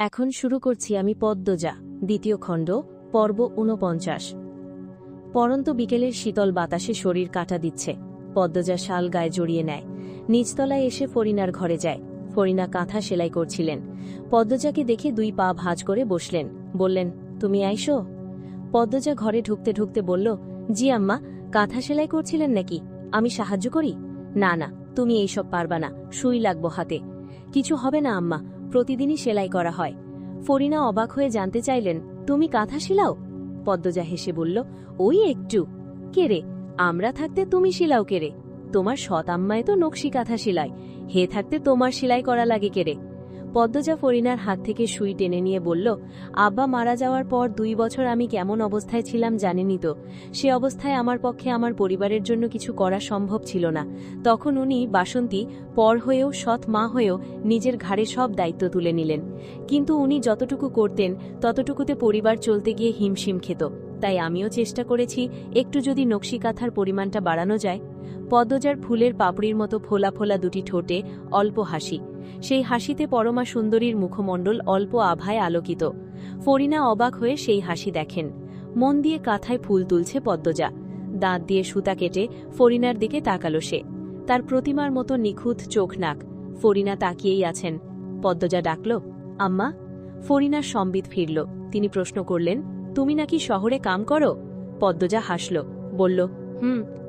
এখন শুরু করছি আমি পদ্মজা, দ্বিতীয় খণ্ড, পর্ব ৪৯। পরন্ত বিকেলের শীতল বাতাসে শরীর কাটা দিচ্ছে। পদ্মজা শাল গায়ে জড়িয়ে নেয়। নিচতলায় এসে ফরিনার ঘরে যায়। ফরিনা কাঁথা সেলাই করছিলেন। পদ্মজাকে দেখে দুই পা ভাঁজ করে বসলেন। বললেন, তুমি আইসো? পদ্মজা ঘরে ঢুকতে ঢুকতে বলল, জি আম্মা। কাঁথা সেলাই করছিলেন নাকি? আমি সাহায্য করি? না না, তুমি এইসব পারবা না, সুই লাগবো হাতে। কিছু হবে না আম্মা, প্রতিদিনই সেলাই করা হয়। ফরিনা অবাক হয়ে জানতে চাইলেন, তুমি কাঁথা সেলাও? পদ্মজা হেসে বলল, ওই একটু। কেরে? আমরা থাকতে তুমি সেলাও কেরে? তোমার সৎ আম্মায় তো নকশি কাঁথা সেলাই, হে থাকতে তোমার সেলাই করা লাগে কেরে? পদ্মজা ফরিনার হাত থেকে সুই টেনে নিয়ে বলল, আব্বা মারা যাওয়ার পর 2 বছর আমি কেমন অবস্থায় ছিলাম জানেনই তো। সে অবস্থায় আমার পক্ষে আমার পরিবারের জন্য কিছু করা সম্ভব ছিল না। তখন উনি বাসন্তী পর হয়েও, সৎ মা হয়েও নিজের ঘাড়ে সব দায়িত্ব তুলে নিলেন। কিন্তু উনি যতটুকু করতেন ততটুকুতে পরিবার চলতে গিয়ে হিমশিম খেত। তাই আমিও চেষ্টা করেছি একটু যদি নকশি কাঁথার পরিমাণটা বাড়ানো যায়। পদ্মজার ফুলের পাপড়ির মতো ফোলা ফোলা দুটি ঠোঁটে অল্প হাসি। সেই হাসিতে পরমা সুন্দরীর মুখমণ্ডল অল্প আভায় আলোকিত। ফরিনা অবাক হয়ে সেই হাসি দেখেন। মন দিয়ে কাঁথায় ফুল তুলছে পদ্মজা। দাঁত দিয়ে সুতা কেটে ফরিনার দিকে তাকালো সে। তার প্রতিমার মতো নিখুঁত চোখ নাক। ফরিনা তাকিয়েই আছেন। পদ্মজা ডাকল, আম্মা। ফরিনার সম্বিত ফিরল। তিনি প্রশ্ন করলেন, তুমি নাকি শহরে কাম করো? পদ্মজা হাসল, বলল,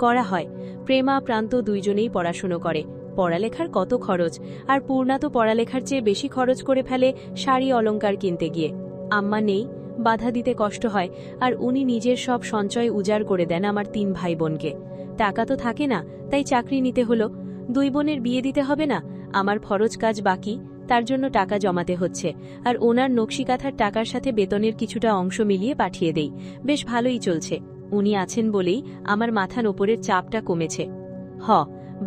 করা হয়। প্রেমা প্রান্ত দুইজনেই পড়াশুনো করে। পড়ালেখার কত খরচ, আর পূর্ণা তো পড়ালেখার চেয়ে বেশি খরচ করে ফেলে শাড়ি অলংকার কিনতে গিয়ে। আম্মা নেই, বাধা দিতে কষ্ট হয়, আর উনি নিজের সব সঞ্চয় উজাড় করে দেন আমার 3 ভাই বোনকে। টাকা তো থাকে না, তাই চাকরি নিতে হলো। 2 বোনের বিয়ে দিতে হবে না, আমার ফরজ কাজ বাকি, তার জন্য টাকা জমাতে হচ্ছে। আর ওনার নকশিকাঁথার টাকার সাথে বেতনের কিছুটা অংশ মিলিয়ে পাঠিয়ে দেই। বেশ ভালোই চলছে। উনি আছেন বলেই আমার মাথার ওপরের চাপটা কমেছে।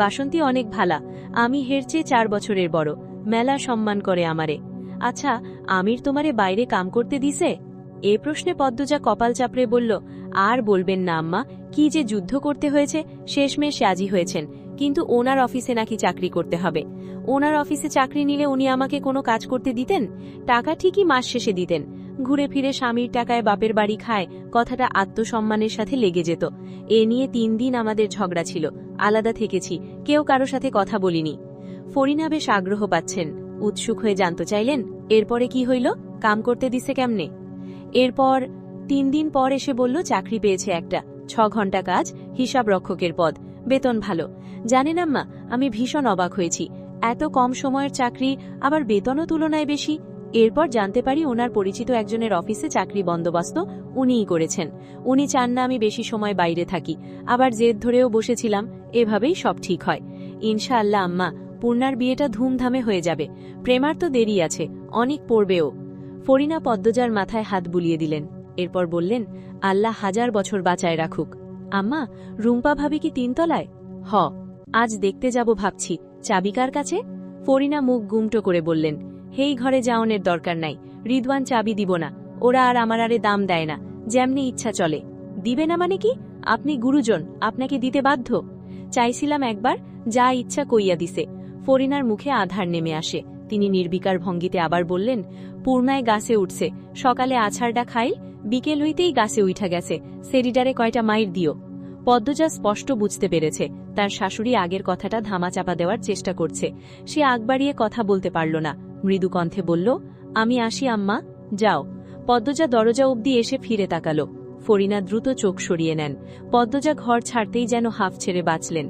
বাসন্তী অনেক ভালা, আমি হের চেয়ে 4 বছরের বড়, মেলা সম্মান করে আমারে। আচ্ছা, আমির তোমারে বাইরে কাম করতে দিছে? এ প্রশ্নে পদ্মজা কপাল চাপড়ে বলল, আর বলবেন না আম্মা, কি যে যুদ্ধ করতে হয়েছে, শেষমেশ রাজি হয়েছেন। কিন্তু ওনার অফিসে নাকি চাকরি করতে হবে। ওনার অফিসে চাকরি নিলে উনি আমাকে কোনো কাজ করতে দিতেন? টাকা ঠিকই মাস শেষে দিতেন। ঘুরে ফিরে স্বামীর টাকায় বাপের বাড়ি খায়, কথাটা আত্মসম্মানের সাথে লেগে যেত। এ নিয়ে 3 দিন আমাদের ঝগড়া ছিল, আলাদা থেকেছি, কেউ কারো সাথে কথা বলিনি। ফরিনা বেশ আগ্রহ পাচ্ছেন, উৎসুক হয়ে জানতে চাইলেন, এরপরে কি হইল, কাম করতে দিছে কেমনে? এরপর 3 দিন পর এসে বলল চাকরি পেয়েছে একটা, 6 ঘন্টা কাজ, হিসাব রক্ষকের পদ, বেতন ভালো। জানেন আম্মা, আমি ভীষণ অবাক হয়েছি, এত কম সময়ের চাকরি, আবার বেতনও তুলনায় বেশি। এরপর জানতে পারি ওনার পরিচিত একজনের অফিসে চাকরি বন্দোবস্ত উনিই করেছেন। উনি চান না আমি বেশি সময় বাইরে থাকি, আবার জেদ ধরেও বসেছিলাম, এভাবেই সব ঠিক হয়। ইনশাআল্লাহ আম্মা, পূর্ণার বিয়েটা ধুমধামে হয়ে যাবে। প্রেমার তো দেরি আছে, অনেক পড়বেও। ফরিনা পদ্মজার মাথায় হাত বুলিয়ে দিলেন। এরপর বললেন, আল্লাহ 1000 বছর বাঁচায় রাখুক। আম্মা, রুম্পা ভাবি কি 3 তলায়? আজ দেখতে যাব ভাবছি। চাবি কার কাছে? ফরিনা মুখ গুমটো করে বললেন, হেই ঘরে যাওনের দরকার নাই, রিদওয়ান চাবি দিব না, ওরা আর আমার আরে দাম দেয় না, যেমনি ইচ্ছা চলে। দিবে না মানে কি? আপনি গুরুজন, আপনাকে দিতে বাধ্য। চাইছিলাম একবার, যা ইচ্ছা কইয়া দিছে। ফরিনার মুখে আধার নেমে আসে। তিনি নির্বিকার ভঙ্গিতে আবার বললেন, পূর্ণায় গাছে উঠছে, সকালে আছাড়টা খাইল, বিকেল হইতেই গাছে উঠা গেছে, সেরিডারে কয়টা মাইর দিও। পদ্মজা স্পষ্ট বুঝতে পেরেছে তার শাশুড়ি আগের কথাটা ধামাচাপা দেওয়ার চেষ্টা করছে। সে আগ বাড়িয়ে কথা বলতে পারল না। মৃদু কণ্ঠে বলল, আমি আসি আম্মা, যাও। পদ্মজা দরজা অবধি এসে ফিরে তাকালো। ফরিনা দ্রুত চোখ সরিয়ে নেন। পদ্মজা ঘর ছাড়তেই যেন হাফ ছেড়ে বাঁচলেন।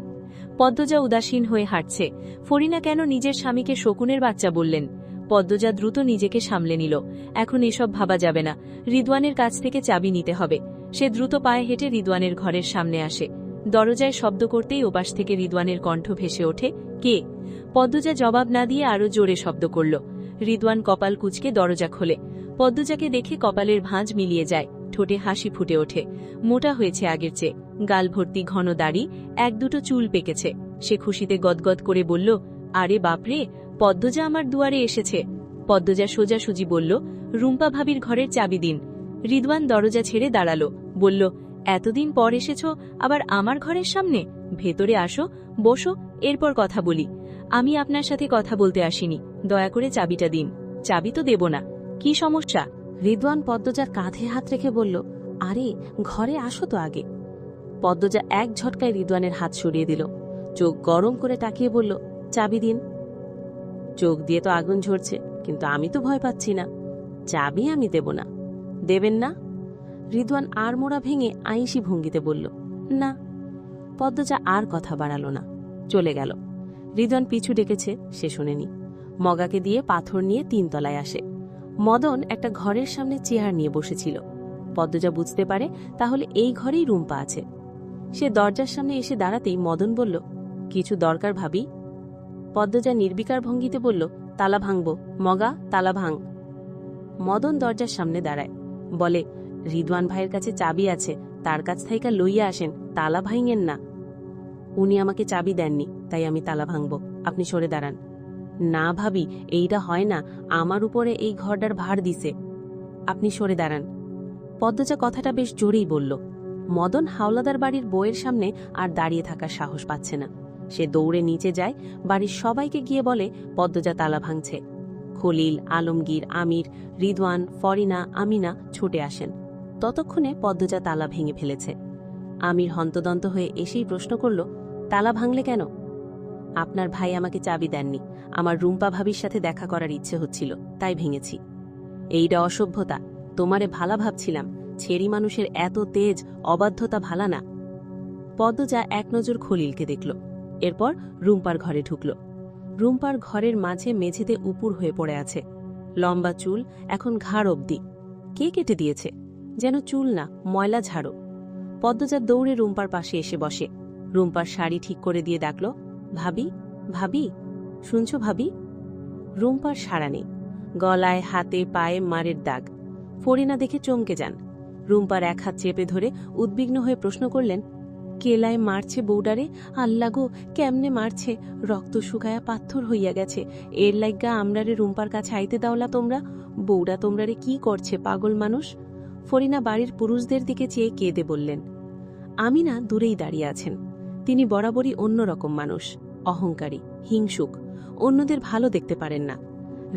পদ্মজা উদাসীন হয়ে হাঁটছে। ফরিনা কেন নিজের স্বামীকে শকুনের বাচ্চা বললেন? পদ্মজা দ্রুত নিজেকে সামলে নিল। এখন এসব ভাবা যাবে না, রিদওয়ানের কাছ থেকে চাবি নিতে হবে। সে দ্রুত পায়ে হেঁটে রিদওয়ানের ঘরের সামনে আসে। দরজায় শব্দ করতেই ওপাশ থেকে রিদওয়ানের কণ্ঠ ভেসে ওঠে, কে? পদ্মজা জবাব না দিয়ে আরো জোরে শব্দ করল। রিদওয়ান কপাল কুঁচকে দরজা খোলে। পদ্মজাকে দেখে কপালের ভাঁজ মিলিয়ে যায়, ঠোঁটে হাসি ফুটে ওঠে। মোটা হয়েছে আগের চেয়ে, গাল ভর্তি ঘন দাড়ি, 1-2 চুল পেকেছে। সে খুশিতে গদগদ করে বলল, আরে বাপরে, পদ্মজা আমার দুয়ারে এসেছে। পদ্মজা সোজাসুজি বলল, রুম্পা ভাবির ঘরের চাবি দিন। রিদওয়ান দরজা ছেড়ে দাঁড়ালো, বলল, এতদিন পর এসেছ, আবার আমার ঘরের সামনে? ভেতরে আসো, বসো, এরপর কথা বলি। আমি আপনার সাথে কথা বলতে আসিনি, দয়া করে চাবিটা দিন। চাবি তো দেব না। কি সমস্যা? রিদওয়ান পদ্মজার কাঁধে হাত রেখে বলল, আরে ঘরে আসো তো আগে। পদ্মজা এক ঝটকায় রিদওয়ানের হাত সরিয়ে দিল। চোখ গরম করে তাকিয়ে বলল, চাবি দিন। চোখ দিয়ে তো আগুন ঝরছে, কিন্তু আমি তো ভয় পাচ্ছি না। চাবি আমি দেব না। দেবেন না? রিদওয়ান আর মোড়া ভেঙে আইসি ভঙ্গিতে বলল, না। পদ্মজা আর কথা বাড়াল না, চলে গেল। রিদওয়ান পিছু ডেকেছে, সে শোনেনি। মগাকে দিয়ে পাথর নিয়ে 3 তলায় আসে। মদন একটা ঘরের সামনে চেয়ার নিয়ে বসেছিল। পদ্মজা বুঝতে পারে তাহলে এই ঘরেই রুম্পা আছে। সে দরজার সামনে এসে দাঁড়াতেই মদন বলল, কিছু দরকার ভাবি? পদ্মজা নির্বিকার ভঙ্গিতে বলল, তালা ভাঙব। মগা, তালা ভাঙ। মদন দরজার সামনে দাঁড়ায়, বলে, রিদওয়ান ভাইয়ের কাছে চাবি আছে, তার কাছ থেকে লইয়া আসেন, তালা ভাঙেন না। উনি আমাকে চাবি দেননি, তাই আমি তালা ভাঙব। আপনি সরে দাঁড়ান। না ভাবি, এইটা হয় না, আমার উপরে এই ঘরটার ভার দিছে। আপনি সরে দাঁড়ান। পদ্মজা কথাটা বেশ জোরেই বলল। মদন হাওলাদার বাড়ির বউয়ের সামনে আর দাঁড়িয়ে থাকার সাহস পাচ্ছে না। সে দৌড়ে নিচে যায়, বাড়ির সবাইকে গিয়ে বলে পদ্মজা তালা ভাঙছে। খলিল, আলমগীর, আমির, রিদওয়ান, ফরিনা, আমিনা ছুটে আসেন। ততক্ষণে পদ্মজা তালা ভেঙে ফেলেছে। আমির হন্তদন্ত হয়ে এসেই প্রশ্ন করল, তালা ভাঙলে কেন? আপনার ভাই আমাকে চাবি দেননি, আমার রুম্পা ভাবির সাথে দেখা করার ইচ্ছে হচ্ছিল, তাই ভেঙেছি। এইটা অসভ্যতা। তোমারে ভালা ভাবছিলাম, ছেড়ি মানুষের এত তেজ, অবাধ্যতা ভালা না। পদ্মজা এক নজর খলিলকে দেখল, এরপর রুম্পার ঘরে ঢুকল। রুম্পার ঘরের মাঝে মেঝেতে উপুর হয়ে পড়ে আছে। লম্বা চুল, এখন ঘাড় অবধি। কে কেটে দিয়েছে? যেন চুল না, ময়লা ঝাড়ো। পদ্মজা দৌড়ে রুম্পার পাশে এসে বসে। রুম্পার শাড়ি ঠিক করে দিয়ে ডাকল, ভাবি, ভাবি, শুনছ ভাবি? রুম্পার সাড়া নেই। গলায়, হাতে, পায়ে মারের দাগ। ফরিনা দেখে চমকে যান। রুম্পার এক হাত চেপে ধরে উদ্বিগ্ন হয়ে প্রশ্ন করলেন, কেলায় মারছে বউডারে? আল্লা গো, কেমনে মারছে? রক্ত শুকায়া পাথর হইয়া গেছে। এর লাইগা আমরারে রুম্পার কাছে আইতে দাওলা তোমরা? বউডা তোমরারে কি করছে, পাগল মানুষ? ফরিনা বাড়ির পুরুষদের দিকে চেয়ে কেঁদে বললেন। আমিনা দূরেই দাঁড়িয়ে আছেন। তিনি বরাবরই অন্যরকম মানুষ, অহংকারী, হিংসুক, অন্যদের ভালো দেখতে পারেন না।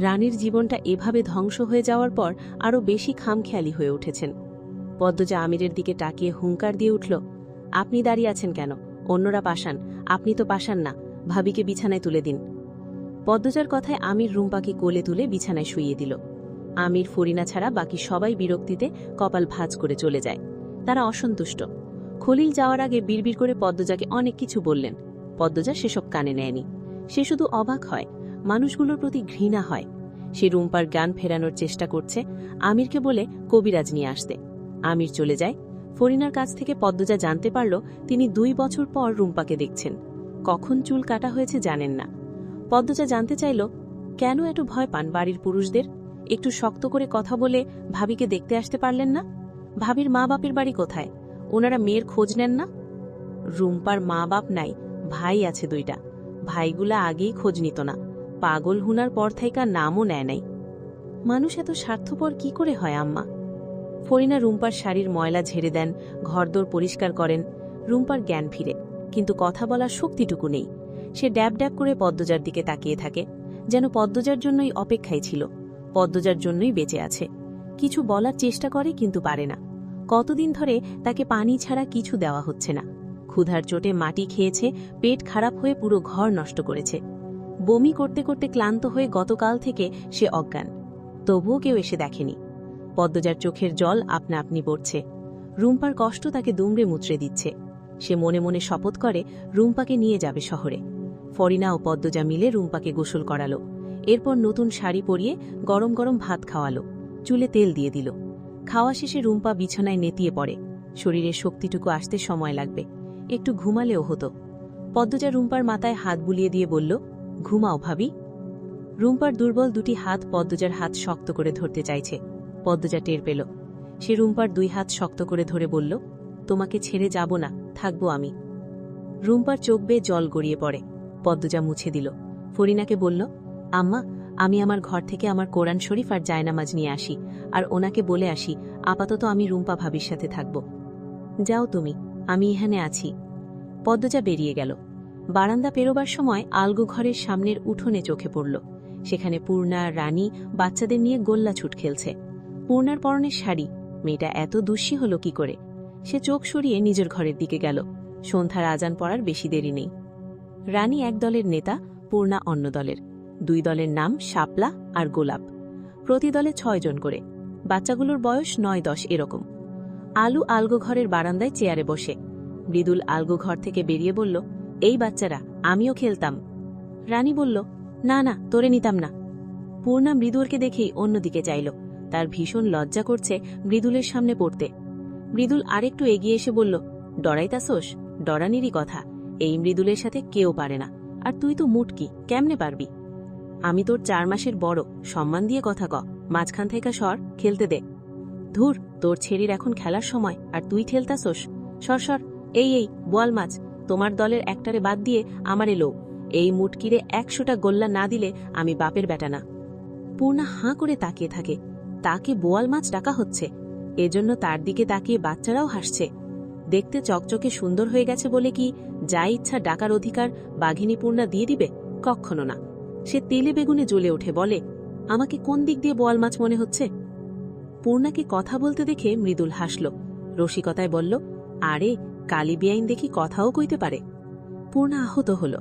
রানীর জীবনটা এভাবে ধ্বংস হয়ে যাওয়ার পর আরও বেশি খামখেয়ালি হয়ে উঠেছেন। পদ্মজা আমিরের দিকে তাকিয়ে হুঙ্কার দিয়ে উঠল, আপনি দাঁড়িয়ে আছেন কেন? অন্যরা পাশান, আপনি তো পাশান না। ভাবিকে বিছানায় তুলে দিন। পদ্মজার কথায় আমির রুম্পাকে কোলে তুলে বিছানায় শুইয়ে দিল। আমির, ফরিনা ছাড়া বাকি সবাই বিরক্তিতে কপাল ভাঁজ করে চলে যায়। তারা অসন্তুষ্ট। খলিল যাওয়ার আগে বিড়বিড় করে পদ্মজাকে অনেক কিছু বললেন। পদ্মজা সেসব কানে নেয়নি। সে শুধু অবাক হয়, মানুষগুলোর প্রতি ঘৃণা হয়। সে রুম্পার জ্ঞান ফেরানোর চেষ্টা করছে, আমিরকে বলে কবিরাজ নিয়ে আসতে। আমির চলে যায়। ফরিনার কাছ থেকে পদ্মজা জানতে পারল তিনি 2 বছর পর রুম্পাকে দেখছেন। কখন চুল কাটা হয়েছে জানেন না। পদ্মজা জানতে চাইল, কেন এত ভয় পান বাড়ির পুরুষদের? একটু শক্ত করে কথা বলে ভাবিকে দেখতে আসতে পারলেন না? ভাবির মা বাপের বাড়ি কোথায়? ওনারা মেয়ের খোঁজ নেন না? রুম্পার মা বাপ নাই, ভাই আছে 2টা। ভাইগুলা আগেই খোঁজ নিত না, পাগল হুনার পর থেকে নামও নেয় নাই। মানুষ এত স্বার্থপর কি করে হয় আম্মা? ফরিনা রুম্পার শাড়ির ময়লা ঝেড়ে দেন, ঘরদোর পরিষ্কার করেন। রুম্পার জ্ঞান ফিরে, কিন্তু কথা বলার শক্তিটুকু নেই। সে ড্যাব ড্যাব করে পদ্মজার দিকে তাকিয়ে থাকে, যেন পদ্মজার জন্যই অপেক্ষায় ছিল, পদ্মজার জন্যই বেঁচে আছে। কিছু বলার চেষ্টা করে, কিন্তু পারে না। কতদিন ধরে তাকে পানি ছাড়া কিছু দেওয়া হচ্ছে না। ক্ষুধার চোটে মাটি খেয়েছে, পেট খারাপ হয়ে পুরো ঘর নষ্ট করেছে। বমি করতে করতে ক্লান্ত হয়ে গতকাল থেকে সে অজ্ঞান। তবুও কেউ এসে দেখেনি। পদ্মজার চোখের জল আপনা আপনি পড়ছে। রুম্পার কষ্ট তাকে দুমড়ে মুচড়ে দিচ্ছে। সে মনে মনে শপথ করে রুম্পাকে নিয়ে যাবে শহরে। ফরিনা ও পদ্মজা মিলে রুম্পাকে গোসল করালো। এরপর নতুন শাড়ি পরিয়ে গরম গরম ভাত খাওয়ালো, চুলে তেল দিয়ে দিল। খাওয়া শেষে রুম্পা বিছানায় নেতিয়ে পড়ে। শরীরের শক্তিটুকু আসতে সময় লাগবে, একটু ঘুমালেও হতো। পদ্মজা রুম্পার মাথায় হাত বুলিয়ে দিয়ে বলল, ঘুমাও ভাবি। রুম্পার দুর্বল 2টি হাত পদ্মজার হাত শক্ত করে ধরতে চাইছে। পদ্মজা টের পেল। সে রুম্পার 2 হাত শক্ত করে ধরে বলল, তোমাকে ছেড়ে যাব না, থাকবো আমি। রুম্পার চোখ বেয়ে জল গড়িয়ে পড়ে। পদ্মজা মুছে দিল। ফরিনাকে বলল, আম্মা, আমি আমার ঘর থেকে আমার কোরআন শরীফ আর জায়নামাজ নিয়ে আসি, আর ওনাকে বলে আসি আপাতত আমি রুম্পা ভাবির সাথে থাকব। যাও তুমি, আমি এখানে আছি। পদ্মজা বেরিয়ে গেল। বারান্দা পেরোবার সময় আলগো ঘরের সামনের উঠোনে চোখে পড়ল। সেখানে পূর্ণা আর রানী বাচ্চাদের নিয়ে গোল্লা ছুট খেলছে। পূর্ণার পরনের শাড়ি, মেয়েটা এত দুষ্যি হলো কি করে? সে চোখ সরিয়ে নিজের ঘরের দিকে গেল। সন্ধ্যার আজান পড়ার বেশি দেরি নেই। রানী এক দলের নেতা, পূর্ণা অন্য দলের। দুই দলের নাম শাপলা আর গোলাপ। প্রতি দলে 6 জন করে। বাচ্চাগুলোর বয়স 9-10 এরকম। আলু আলগো ঘরের বারান্দায় চেয়ারে বসে। মৃদুল আলগো ঘর থেকে বেরিয়ে বলল, এই বাচ্চারা, আমিও খেলতাম। রানী বলল, না না, তোরে নিতাম না। পূর্ণা মৃদুলকে দেখেই অন্যদিকে চাইল। তার ভীষণ লজ্জা করছে মৃদুলের সামনে পড়তে। মৃদুল আরেকটু এগিয়ে এসে বলল, ডরাইতাছোস? ডরানিরই কথা, এই মৃদুলের সাথে কেউ পারে না। আর তুই তো মুটকি, কেমনে পারবি? আমি তোর 4 মাসের বড়, সম্মান দিয়ে কথা ক। মাঝখান থেকে সর, খেলতে দে। ধুর, তোর ছেড়ির এখন খেলার সময়, আর তুই খেলতাছোস? সর সর। এই বোয়াল মাছ, তোমার দলের একটারে বাদ দিয়ে আমারে লো। এই মুটকিরে 100টা গোল্লা না দিলে আমি বাপের বেটা না। পূর্ণা হাঁ করে তাকিয়ে থাকে। তাকে বোয়াল মাছ ডাকা হচ্ছে। এজন্য তার দিকে তাকিয়ে বাচ্চারাও হাসছে। দেখতে চকচকে সুন্দর হয়ে গেছে বলে কি যা ইচ্ছা ডাকার অধিকার বাঘিনী পূর্ণা দিয়ে দিবে? কখনো না। সে তেলে বেগুনে জ্বলে ওঠে, বলে, আমাকে কোন দিক দিয়ে বোয়াল মাছ মনে হচ্ছে? পূর্ণাকে কথা বলতে দেখে মৃদুল হাসল। রসিকতায় বলল, আরে, কালী বেআইন দেখি কথাও কইতে পারে। পূর্ণা আহত হল।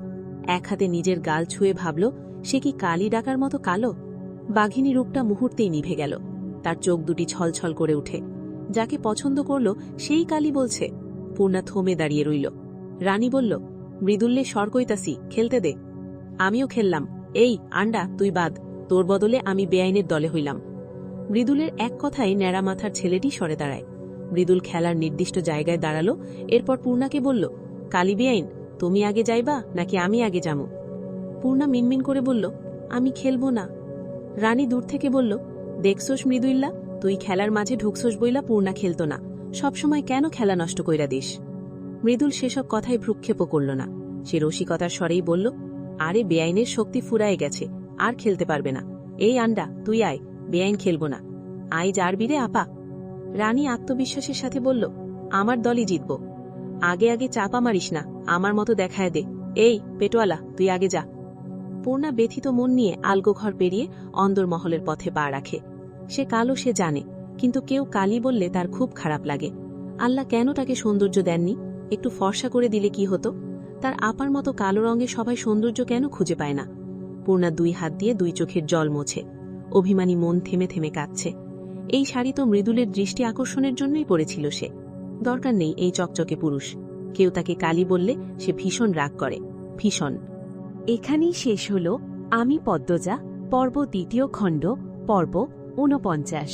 এক হাতে নিজের গাল ছুঁয়ে ভাবল, সে কি কালী ডাকার মতো কালো? বাঘিনী রূপটা মুহূর্তেই নিভে গেল। তার চোখ দুটি ছলছল করে উঠে। যাকে পছন্দ করল সেই কালী বলছে। পূর্ণা থমে দাঁড়িয়ে রইল। রানী বলল, মৃদুল্লে সর কইতাছি, খেলতে দে। আমিও খেললাম। এই আন্ডা, তুই বাদ। তোর বদলে আমি বেআইনের দলে হইলাম। মৃদুলের এক কথায় ন্যাড়া মাথার ছেলেটি সরে দাঁড়ায়। মৃদুল খেলার নির্দিষ্ট জায়গায় দাঁড়ালো। এরপর পূর্ণাকে বলল, কালী বেআইন, তুমি আগে যাইবা নাকি আমি আগে যামু? পূর্ণা মিনমিন করে বলল, আমি খেলব না। রানী দূর থেকে বলল, দেখছোস মৃদুল্লা, তুই খেলার মাঝে ঢুকছোস বইলা পূর্ণা খেলত না। সবসময় কেন খেলা নষ্ট কইরা দিস? মৃদুল সেসব কথায় ভ্রুক্ষেপও করল না। সে রসিকতার স্বরেই বলল, আরে, বেআইনের শক্তি ফুরায়ে গেছে, আর খেলতে পারবে না। এই আন্ডা, তুই আয়, বেআইন খেলব না। আই যার বীরে আপা। রানী আত্মবিশ্বাসের সাথে বলল, আমার দলই জিতব। আগে আগে চাপা মারিস না, আমার মতো দেখায় দে। এই পেটোয়ালা, তুই আগে যা। পূর্ণা ব্যথিত মন নিয়ে আলগো ঘর পেরিয়ে অন্দরমহলের পথে পা রাখে। সে কালো, সে জানে, কিন্তু কেউ কালী বললে তার খুব খারাপ লাগে। আল্লাহ কেন তাকে সৌন্দর্য দেননি? একটু ফর্সা করে দিলে কি হতো? তার আপার মতো কালো রঙে সবাই সৌন্দর্য কেন খুঁজে পায় না? পূর্ণা 2 হাত দিয়ে 2 চোখের জল মোছে। অভিমানী মন থেমে থেমে কাঁদছে। এই শাড়ি তো মৃদুলের দৃষ্টি আকর্ষণের জন্যই পরেছিল সে। দরকার নেই এই চকচকে পুরুষ। কেউ তাকে কালী বললে সে ভীষণ রাগ করে, ভীষণ। এখানেই শেষ হল আমি পদ্মজা, পর্ব 2 খণ্ড, পর্ব 49।